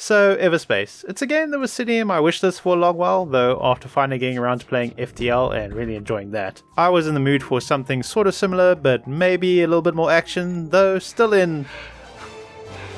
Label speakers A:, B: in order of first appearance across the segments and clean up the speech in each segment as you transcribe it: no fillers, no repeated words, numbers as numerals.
A: So, Everspace. It's a game that was sitting in my wishlist for a long while, though after finally getting around to playing FTL and really enjoying that, I was in the mood for something sort of similar, but maybe a little bit more action, though still in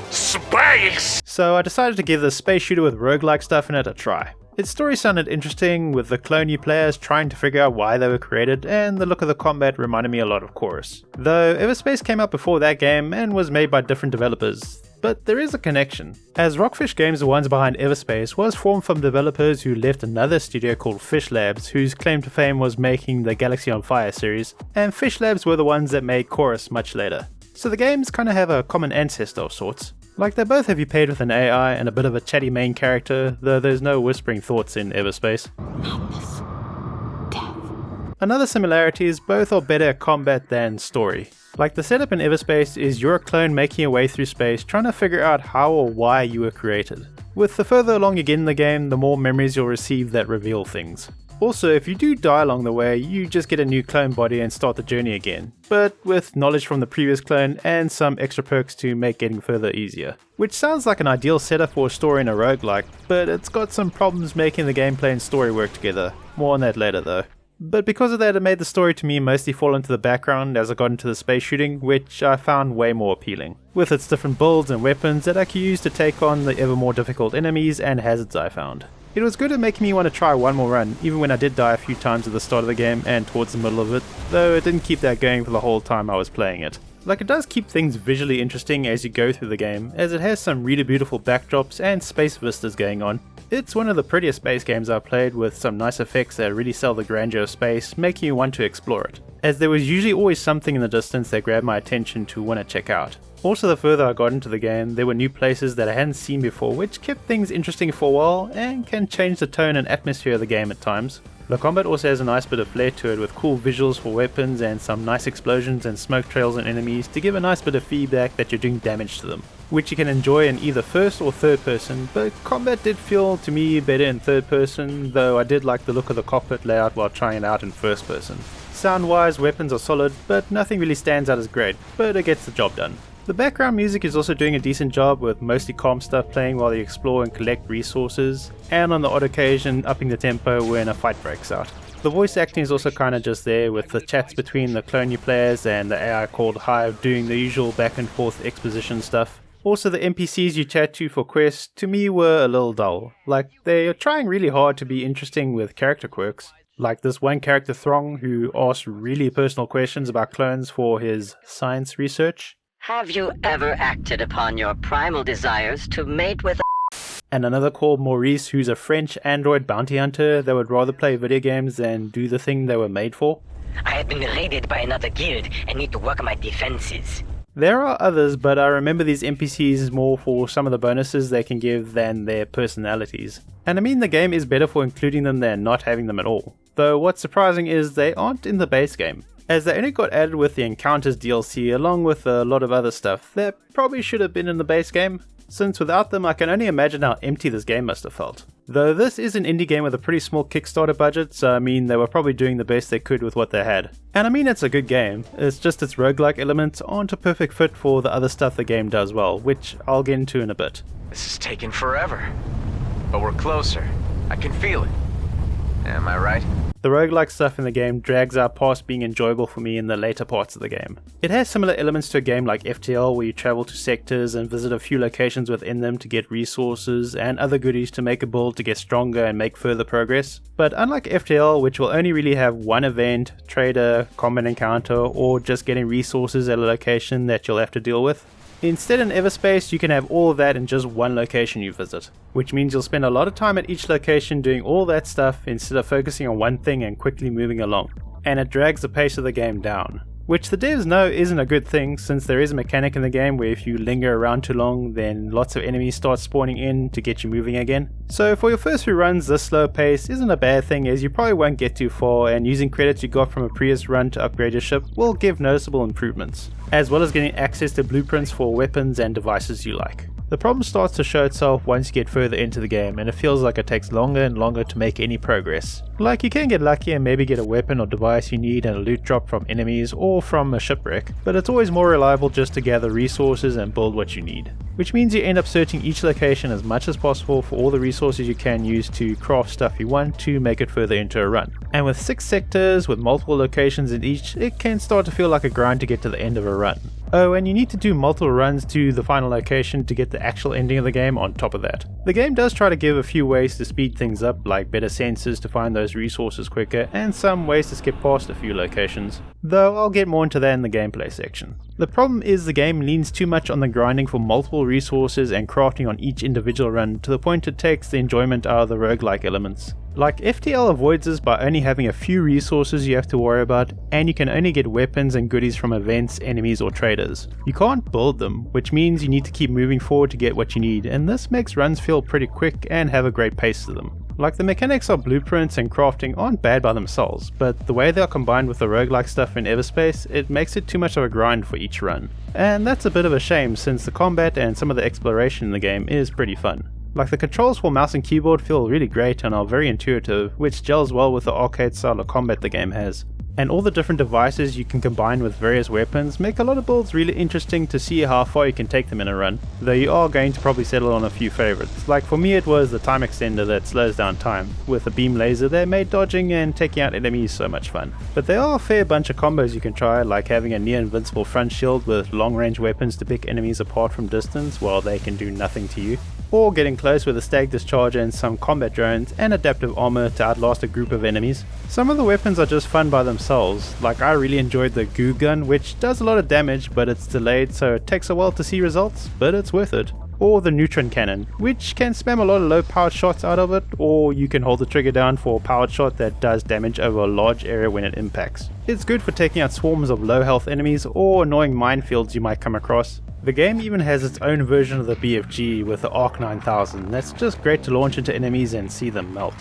A: space! So I decided to give the space shooter with roguelike stuff in it a try. Its story sounded interesting, with the cloney players trying to figure out why they were created, and the look of the combat reminded me a lot of Chorus. Though Everspace came out before that game and was made by different developers. But there is a connection, as Rockfish Games, the ones behind Everspace, was formed from developers who left another studio called Fish Labs, whose claim to fame was making the Galaxy on Fire series, and Fish Labs were the ones that made Chorus much later. So the games kind of have a common ancestor of sorts. Like, they both have you paired with an AI and a bit of a chatty main character, though there's no whispering thoughts in Everspace.
B: Madness. Death.
A: Another similarity is both are better at combat than story. Like, the setup in Everspace is you're a clone making your way through space trying to figure out how or why you were created. With the further along you get in the game, the more memories you'll receive that reveal things. Also, if you do die along the way, you just get a new clone body and start the journey again, but with knowledge from the previous clone and some extra perks to make getting further easier. Which sounds like an ideal setup for a story in a roguelike, but it's got some problems making the gameplay and story work together. More on that later though. But because of that, it made the story to me mostly fall into the background as I got into the space shooting, which I found way more appealing, with its different builds and weapons that I could use to take on the ever more difficult enemies and hazards I found. It was good at making me want to try one more run, even when I did die a few times at the start of the game and towards the middle of it, though it didn't keep that going for the whole time I was playing it. Like, it does keep things visually interesting as you go through the game, as it has some really beautiful backdrops and space vistas going on. It's one of the prettiest space games I've played, with some nice effects that really sell the grandeur of space, making you want to explore it, as there was usually always something in the distance that grabbed my attention to want to check out. Also, the further I got into the game, there were new places that I hadn't seen before, which kept things interesting for a while and can change the tone and atmosphere of the game at times. The combat also has a nice bit of flair to it, with cool visuals for weapons and some nice explosions and smoke trails on enemies to give a nice bit of feedback that you're doing damage to them, which you can enjoy in either first or third person, but combat did feel to me better in third person, though I did like the look of the cockpit layout while trying it out in first person. Sound wise, weapons are solid, but nothing really stands out as great, but it gets the job done. The background music is also doing a decent job, with mostly calm stuff playing while you explore and collect resources, and on the odd occasion upping the tempo when a fight breaks out. The voice acting is also kinda just there, with the chats between the cloney players and the AI called Hive doing the usual back and forth exposition stuff. Also, the NPCs you chat to for quests to me were a little dull. Like, they're trying really hard to be interesting with character quirks. Like this one character Throng, who asks really personal questions about clones for his science research.
C: Have you ever acted upon your primal desires to mate with
A: And another called Maurice, who's a French android bounty hunter that would rather play video games than do the thing they were made for.
C: I have been raided by another guild and need to work my defenses.
A: There are others, but I remember these NPCs more for some of the bonuses they can give than their personalities. And I mean, the game is better for including them than not having them at all. Though what's surprising is they aren't in the base game, as they only got added with the Encounters DLC along with a lot of other stuff that probably should have been in the base game, since without them I can only imagine how empty this game must have felt. Though this is an indie game with a pretty small Kickstarter budget, so I mean they were probably doing the best they could with what they had. And I mean, it's a good game, it's just its roguelike elements aren't a perfect fit for the other stuff the game does well, which I'll get into in a bit.
D: This is taking forever, but we're closer. I can feel it. Am I right?
A: The roguelike stuff in the game drags out past being enjoyable for me in the later parts of the game. It has similar elements to a game like FTL, where you travel to sectors and visit a few locations within them to get resources and other goodies to make a build to get stronger and make further progress. But unlike FTL, which will only really have one event, trader, combat encounter, or just getting resources at a location that you'll have to deal with, instead in Everspace you can have all of that in just one location you visit, which means you'll spend a lot of time at each location doing all that stuff instead of focusing on one thing and quickly moving along, and it drags the pace of the game down. Which the devs know isn't a good thing, since there is a mechanic in the game where if you linger around too long, then lots of enemies start spawning in to get you moving again. So for your first few runs, this slow pace isn't a bad thing, as you probably won't get too far, and using credits you got from a previous run to upgrade your ship will give noticeable improvements, as well as getting access to blueprints for weapons and devices you like. The problem starts to show itself once you get further into the game, and it feels like it takes longer and longer to make any progress. Like, you can get lucky and maybe get a weapon or device you need and a loot drop from enemies or from a shipwreck, but it's always more reliable just to gather resources and build what you need, which means you end up searching each location as much as possible for all the resources you can use to craft stuff you want to make it further into a run. And with 6 sectors with multiple locations in each, it can start to feel like a grind to get to the end of a run. Oh, and you need to do multiple runs to the final location to get the actual ending of the game on top of that. The game does try to give a few ways to speed things up, like better sensors to find those resources quicker, and some ways to skip past a few locations, though I'll get more into that in the gameplay section. The problem is the game leans too much on the grinding for multiple resources and crafting on each individual run to the point it takes the enjoyment out of the roguelike elements. Like, FTL avoids this by only having a few resources you have to worry about, and you can only get weapons and goodies from events, enemies or traders. You can't build them, which means you need to keep moving forward to get what you need, and this makes runs feel pretty quick and have a great pace to them. Like, the mechanics of blueprints and crafting aren't bad by themselves, but the way they are combined with the roguelike stuff in Everspace, it makes it too much of a grind for each run. And that's a bit of a shame since the combat and some of the exploration in the game is pretty fun. Like, the controls for mouse and keyboard feel really great and are very intuitive, which gels well with the arcade style of combat the game has. And all the different devices you can combine with various weapons make a lot of builds really interesting to see how far you can take them in a run, though you are going to probably settle on a few favorites. Like, for me it was the time extender that slows down time, with a beam laser that made dodging and taking out enemies so much fun. But there are a fair bunch of combos you can try, like having a near invincible front shield with long range weapons to pick enemies apart from distance while they can do nothing to you, or getting close with a stag discharger and some combat drones and adaptive armor to outlast a group of enemies. Some of the weapons are just fun by themselves, like I really enjoyed the goo gun, which does a lot of damage but it's delayed so it takes a while to see results, but it's worth it. Or the neutron cannon, which can spam a lot of low powered shots out of it, or you can hold the trigger down for a powered shot that does damage over a large area when it impacts. It's good for taking out swarms of low health enemies or annoying minefields you might come across. The game even has its own version of the BFG with the Arc 9000 that's just great to launch into enemies and see them melt.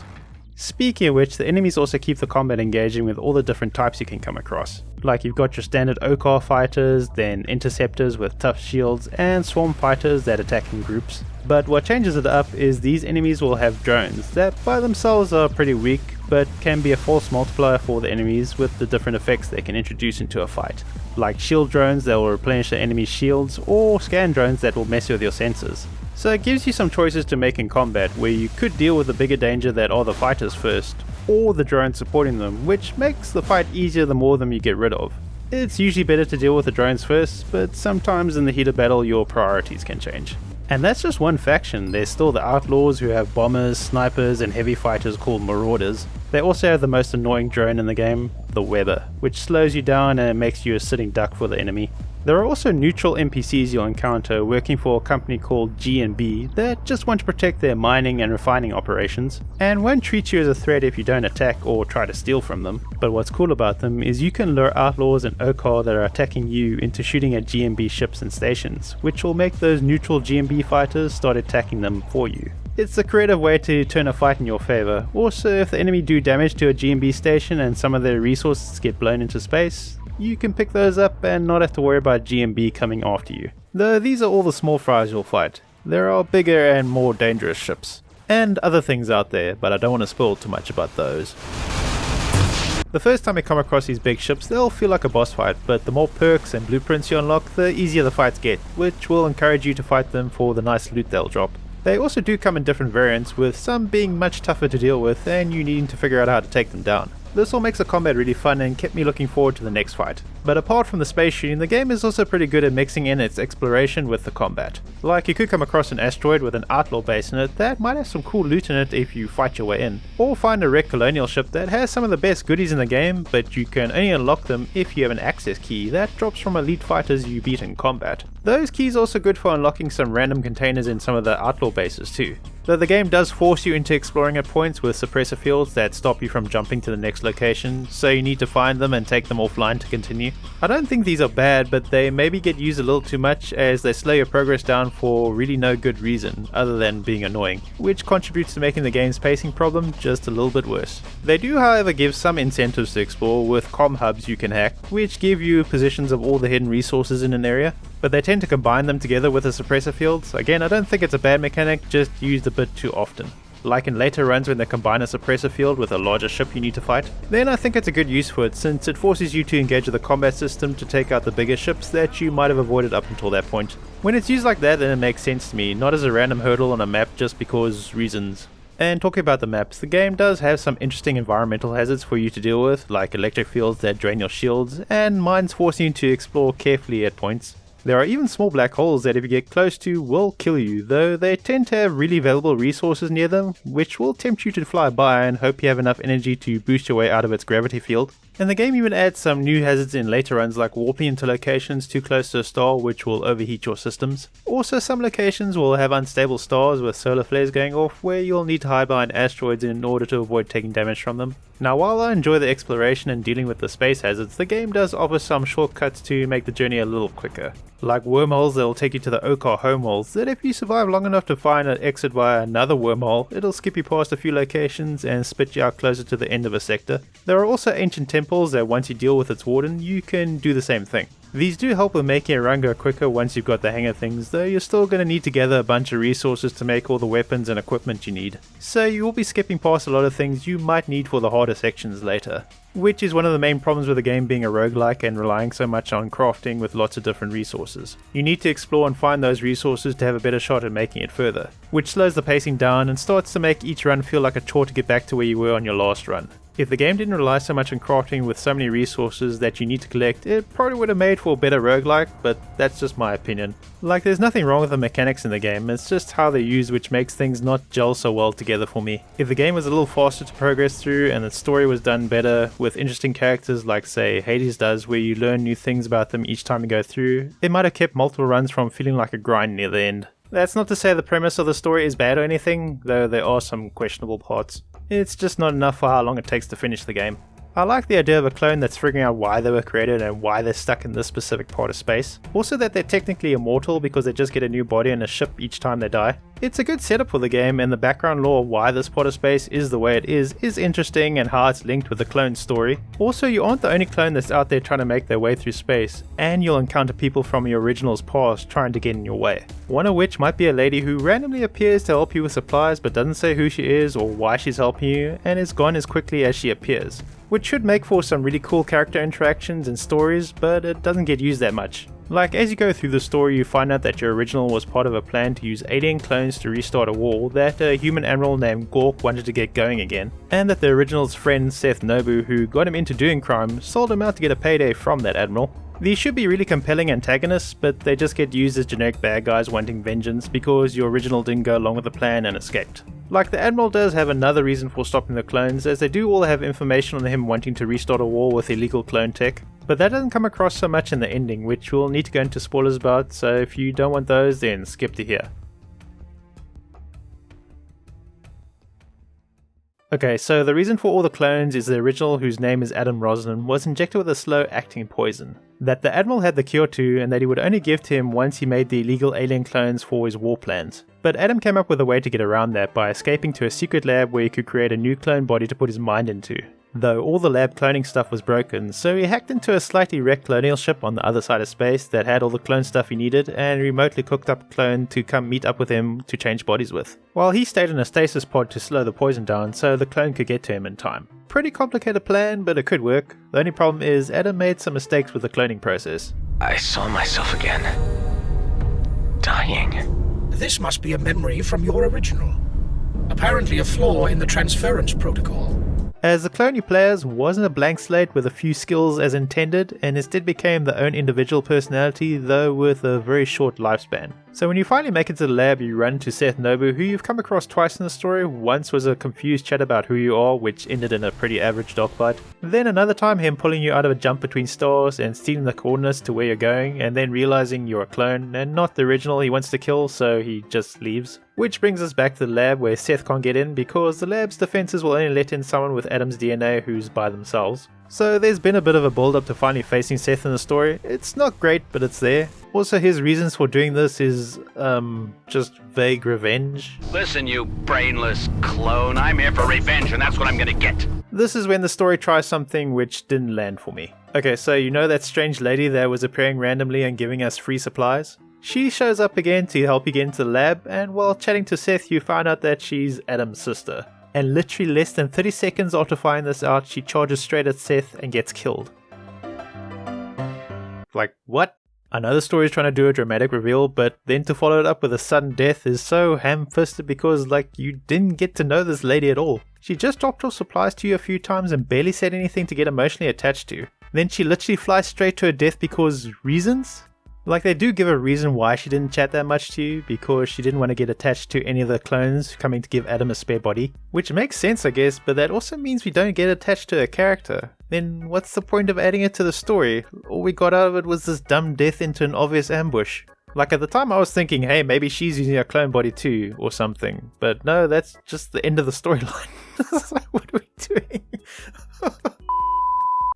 A: Speaking of which, the enemies also keep the combat engaging with all the different types you can come across. Like, you've got your standard Okar fighters, then interceptors with tough shields, and swarm fighters that attack in groups. But what changes it up is these enemies will have drones that by themselves are pretty weak, but can be a false multiplier for the enemies with the different effects they can introduce into a fight. Like shield drones that will replenish the enemy's shields, or scan drones that will mess with your sensors. So it gives you some choices to make in combat, where you could deal with the bigger danger that are the fighters first, or the drones supporting them, which makes the fight easier the more of them you get rid of. It's usually better to deal with the drones first, but sometimes in the heat of battle your priorities can change. And that's just one faction. There's still the outlaws who have bombers, snipers and heavy fighters called marauders. They also have the most annoying drone in the game, the Weber, which slows you down and makes you a sitting duck for the enemy. There are also neutral NPCs you'll encounter working for a company called G&B that just want to protect their mining and refining operations, and won't treat you as a threat if you don't attack or try to steal from them. But what's cool about them is you can lure outlaws and Okar that are attacking you into shooting at G&B ships and stations, which will make those neutral G&B fighters start attacking them for you. It's a creative way to turn a fight in your favor. Also, if the enemy do damage to a G&B station and some of their resources get blown into space, you can pick those up and not have to worry about G&B coming after you. Though these are all the small fries you'll fight. There are bigger and more dangerous ships. And other things out there, but I don't want to spoil too much about those. The first time you come across these big ships, they'll feel like a boss fight, but the more perks and blueprints you unlock, the easier the fights get, which will encourage you to fight them for the nice loot they'll drop. They also do come in different variants, with some being much tougher to deal with and you needing to figure out how to take them down. This all makes the combat really fun and kept me looking forward to the next fight. But apart from the space shooting, the game is also pretty good at mixing in its exploration with the combat. Like, you could come across an asteroid with an outlaw base in it that might have some cool loot in it if you fight your way in. Or find a wrecked colonial ship that has some of the best goodies in the game, but you can only unlock them if you have an access key that drops from elite fighters you beat in combat. Those keys are also good for unlocking some random containers in some of the outlaw bases too. Though the game does force you into exploring at points with suppressor fields that stop you from jumping to the next location, so you need to find them and take them offline to continue. I don't think these are bad, but they maybe get used a little too much as they slow your progress down for really no good reason other than being annoying, which contributes to making the game's pacing problem just a little bit worse. They do however give some incentives to explore with comm hubs you can hack, which give you positions of all the hidden resources in an area, but they tend to combine them together with the suppressor fields. Again, I don't think it's a bad mechanic, just used a bit too often. like in later runs when they combine a suppressor field with a larger ship you need to fight, then I think it's a good use for it since it forces you to engage with the combat system to take out the bigger ships that you might have avoided up until that point. When it's used like that, then it makes sense to me, not as a random hurdle on a map just because reasons. And talking about the maps, the game does have some interesting environmental hazards for you to deal with, like electric fields that drain your shields, and mines forcing you to explore carefully at points. There are even small black holes that if you get close to will kill you, though they tend to have really valuable resources near them, which will tempt you to fly by and hope you have enough energy to boost your way out of its gravity field. And the game even adds some new hazards in later runs like warping into locations too close to a star which will overheat your systems. Also some locations will have unstable stars with solar flares going off where you'll need to hide behind asteroids in order to avoid taking damage from them. Now while I enjoy the exploration and dealing with the space hazards, the game does offer some shortcuts to make the journey a little quicker. Like wormholes that will take you to the Okar homeworlds that if you survive long enough to find an exit via another wormhole, it'll skip you past a few locations and spit you out closer to the end of a sector. There are also ancient temples that once you deal with its warden, you can do the same thing. These do help with making a run go quicker once you've got the hang of things, though you're still going to need to gather a bunch of resources to make all the weapons and equipment you need. So you will be skipping past a lot of things you might need for the harder sections later. Which is one of the main problems with the game being a roguelike and relying so much on crafting with lots of different resources. You need to explore and find those resources to have a better shot at making it further, which slows the pacing down and starts to make each run feel like a chore to get back to where you were on your last run. If the game didn't rely so much on crafting with so many resources that you need to collect, it probably would have made for a better roguelike, but that's just my opinion. Like, there's nothing wrong with the mechanics in the game, it's just how they're used which makes things not gel so well together for me. If the game was a little faster to progress through and the story was done better with interesting characters like say Hades does where you learn new things about them each time you go through, it might have kept multiple runs from feeling like a grind near the end. That's not to say the premise of the story is bad or anything, though there are some questionable parts. It's just not enough for how long it takes to finish the game. I like the idea of a clone that's figuring out why they were created and why they're stuck in this specific part of space. Also that they're technically immortal because they just get a new body and a ship each time they die. It's a good setup for the game, and the background lore of why this part of space is the way it is interesting and how it's linked with the clone's story. Also, you aren't the only clone that's out there trying to make their way through space, and you'll encounter people from your original's past trying to get in your way. One of which might be a lady who randomly appears to help you with supplies but doesn't say who she is or why she's helping you, and is gone as quickly as she appears. Which should make for some really cool character interactions and stories, but it doesn't get used that much. Like, as you go through the story, you find out that your original was part of a plan to use alien clones to restart a war that a human admiral named Gork wanted to get going again, and that the original's friend Seth Nobu, who got him into doing crime, sold him out to get a payday from that admiral. These should be really compelling antagonists, but they just get used as generic bad guys wanting vengeance because your original didn't go along with the plan and escaped. Like, the Admiral does have another reason for stopping the clones, as they do all have information on him wanting to restart a war with illegal clone tech, but that doesn't come across so much in the ending, which we'll need to go into spoilers about, so if you don't want those, then skip to here. Okay, so the reason for all the clones is the original, whose name is Adam Rosnan, was injected with a slow-acting poison that the Admiral had the cure to, and that he would only give to him once he made the illegal alien clones for his war plans. But Adam came up with a way to get around that by escaping to a secret lab where he could create a new clone body to put his mind into. Though all the lab cloning stuff was broken, so he hacked into a slightly wrecked colonial ship on the other side of space that had all the clone stuff he needed, and remotely cooked up a clone to come meet up with him to change bodies with. While he stayed in a stasis pod to slow the poison down so the clone could get to him in time. Pretty complicated plan, but it could work. The only problem is Adam made some mistakes with the cloning process.
D: I saw myself again. Dying.
E: This must be a memory from your original. Apparently a flaw in the transference protocol.
A: As the clone you play as wasn't a blank slate with a few skills as intended, and instead became their own individual personality, though with a very short lifespan. So when you finally make it to the lab, you run into Seth Nobu, who you've come across twice in the story. Once was a confused chat about who you are, which ended in a pretty average dogfight. Then another time him pulling you out of a jump between stars and stealing the coordinates to where you're going, and then realizing you're a clone and not the original he wants to kill, so he just leaves. Which brings us back to the lab where Seth can't get in because the lab's defenses will only let in someone with Adam's DNA who's by themselves. So there's been a bit of a build up to finally facing Seth in the story. It's not great, but it's there. Also, his reasons for doing this is, just vague revenge.
F: Listen, you brainless clone, I'm here for revenge and that's what I'm gonna get.
A: This is when the story tries something which didn't land for me. Okay, so you know that strange lady that was appearing randomly and giving us free supplies? She shows up again to help you get into the lab, and while chatting to Seth you find out that she's Adam's sister. And literally less than 30 seconds after finding this out, she charges straight at Seth and gets killed. Like, what? I know the story is trying to do a dramatic reveal, but then to follow it up with a sudden death is so ham-fisted because, like, you didn't get to know this lady at all. She just dropped off supplies to you a few times and barely said anything to get emotionally attached to. Then she literally flies straight to her death because reasons? Like, they do give a reason why she didn't chat that much to you, because she didn't want to get attached to any of the clones coming to give Adam a spare body. Which makes sense, I guess, but that also means we don't get attached to a character. Then what's the point of adding it to the story? All we got out of it was this dumb death into an obvious ambush. Like, at the time I was thinking, hey, maybe she's using a clone body too, or something. But no, that's just the end of the storyline. What are we doing?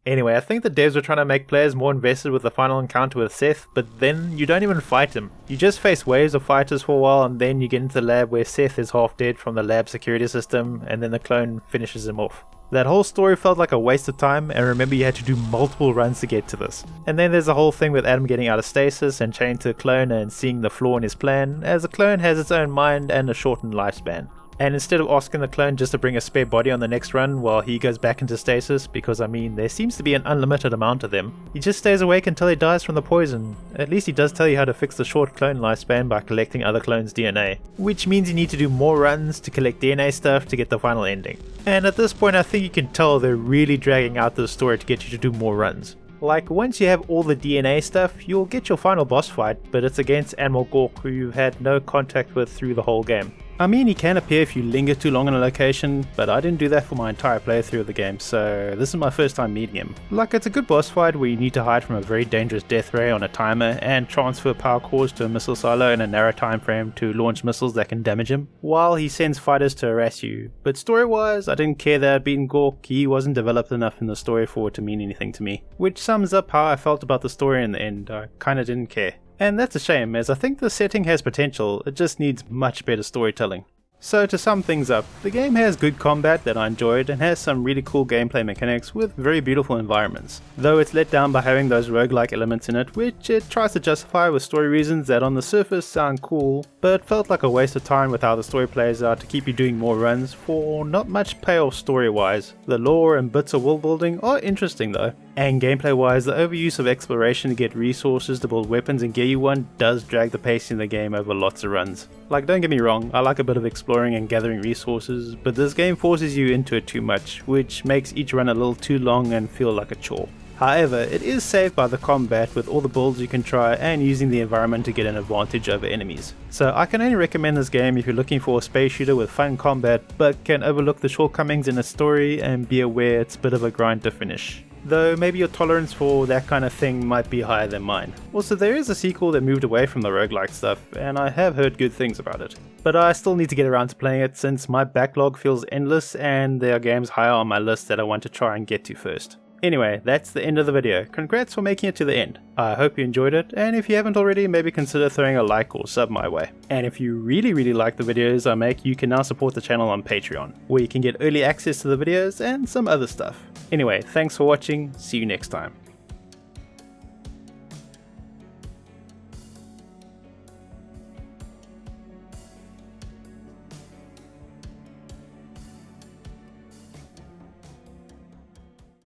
A: Anyway, I think the devs were trying to make players more invested with the final encounter with Seth, but then you don't even fight him. You just face waves of fighters for a while, and then you get into the lab where Seth is half dead from the lab security system, and then the clone finishes him off. That whole story felt like a waste of time, and remember you had to do multiple runs to get to this. And then there's the whole thing with Adam getting out of stasis and chained to a clone and seeing the flaw in his plan, as the clone has its own mind and a shortened lifespan. And instead of asking the clone just to bring a spare body on the next run while he goes back into stasis, because I mean there seems to be an unlimited amount of them, he just stays awake until he dies from the poison. At least he does tell you how to fix the short clone lifespan by collecting other clones' DNA, which means you need to do more runs to collect DNA stuff to get the final ending. And at this point I think you can tell they're really dragging out the story to get you to do more runs. Like, once you have all the DNA stuff, you'll get your final boss fight, but it's against Admiral Gork, who you've had no contact with through the whole game. I mean, he can appear if you linger too long on a location, but I didn't do that for my entire playthrough of the game, so this is my first time meeting him. Like, it's a good boss fight where you need to hide from a very dangerous death ray on a timer and transfer power cores to a missile silo in a narrow time frame to launch missiles that can damage him, while he sends fighters to harass you. But story-wise, I didn't care that I'd beaten Gork. He wasn't developed enough in the story for it to mean anything to me. Which sums up how I felt about the story in the end. I kinda didn't care. And that's a shame, as I think the setting has potential, it just needs much better storytelling. So to sum things up, the game has good combat that I enjoyed and has some really cool gameplay mechanics with very beautiful environments, though it's let down by having those roguelike elements in it, which it tries to justify with story reasons that on the surface sound cool, but felt like a waste of time with how the story plays out to keep you doing more runs for not much payoff story wise. The lore and bits of world building are interesting though, and gameplay wise the overuse of exploration to get resources to build weapons and gear you want does drag the pace in the game over lots of runs. Like, don't get me wrong, I like a bit of exploring and gathering resources, but this game forces you into it too much, which makes each run a little too long and feel like a chore. However, it is saved by the combat with all the builds you can try and using the environment to get an advantage over enemies. So I can only recommend this game if you're looking for a space shooter with fun combat, but can overlook the shortcomings in its story and be aware it's a bit of a grind to finish. Though maybe your tolerance for that kind of thing might be higher than mine. Also, there is a sequel that moved away from the roguelike stuff, and I have heard good things about it. But I still need to get around to playing it since my backlog feels endless and there are games higher on my list that I want to try and get to first. Anyway, that's the end of the video. Congrats for making it to the end. I hope you enjoyed it, and if you haven't already, maybe consider throwing a like or sub my way. And if you really like the videos I make, you can now support the channel on Patreon, where you can get early access to the videos and some other stuff. Anyway, thanks for watching, see you next time.